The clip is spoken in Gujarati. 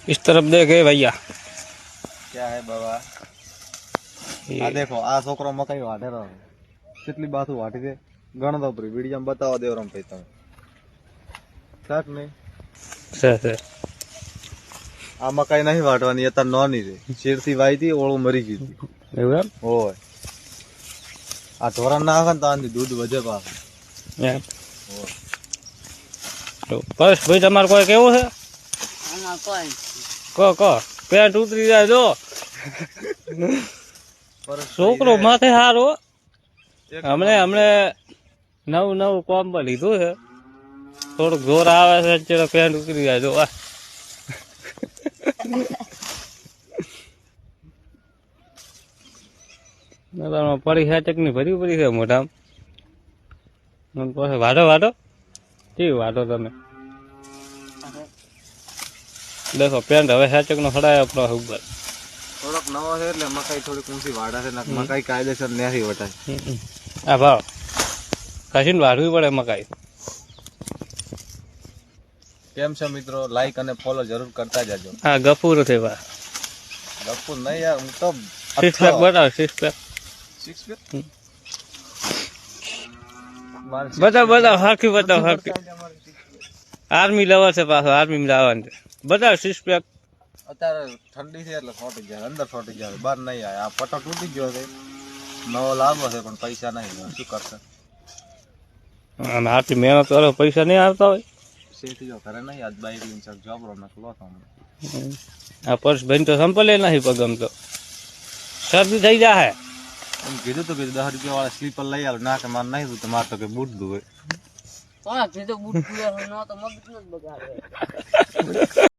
इस तरफ देखे भैया। क्या है बाबा? आ देखो आ छोकरो मकई वाढे रहो कितनी बात वाटी दे गण दो पर वीडियो में बताओ देव रम पे तुम साथ में सर आ मकई नहीं वाटवानी ये तर नॉनी रे शेर थी वाई थी ओळो मरी गई थी એવું એમ ओय आ ढोरा ना आखन तो आंधी दूध वजे पास એમ તો બસ ભાઈ તમારે કોઈ કેવું છે કો પેન્ટ ઉતરી જાય જો છોકરો માથે હારો હમણે નવું કોમ પર લીધું છે થોડુંક જોર આવે છે ચલો પેન્ટ ઉતરી જાય જો પડી છે ચકની ભરી પડી છે મોઢામાં પછી વાઢો કેવી વાઢો તમે દેખો પેન્ટ હવે હેચક નો હડાય આપણો ઉપર થોડોક નવો છે એટલે મકાઈ થોડી ઊંચી વાડા છે ને મકાઈ કાયદેસર નેહી વટાય આ ભાવ કશીને વાઢવી પડે મકાઈ કેમ છે મિત્રો લાઈક અને ફોલો જરૂર કરતા જાજો હા ગફુર છે બા ગપ્પુ નહીં યાર હું તો 6 પેક બતાવ 6 પેક 6 પેક બતાવ હાકી બતાવ આર્મી લેવલ છે પાછો આર્મી લાવવાનું છે બતાવ 6 પેક અત્યારે ઠંડી છે એટલે ફોટી જાય અંદર ફોટી જાય બહાર નહીં આવે આ પટ્ટો તૂટી ગયો છે નવો લાવવો છે પણ પૈસા નહીં શું કરશે અને આટલી મહેનત કરો પૈસા નહીં આવતા હોય શેઠી જો ઘરે નહીં આજ બાઈક લઈને ચાલ જોબરો નકલો તો આ પર્સ ભાઈ તો સંપલે નહીં પગમ તો શરદી થઈ જાય એમ કીધું તો કે 10 રૂપિયા વાળા સ્લીપર લઈ આવ ના કે માર નહીં તો તમારે તો કે બૂટ દુવે કોણ કીધું બૂટ પૂરા ન તો મગજ ન બગાડે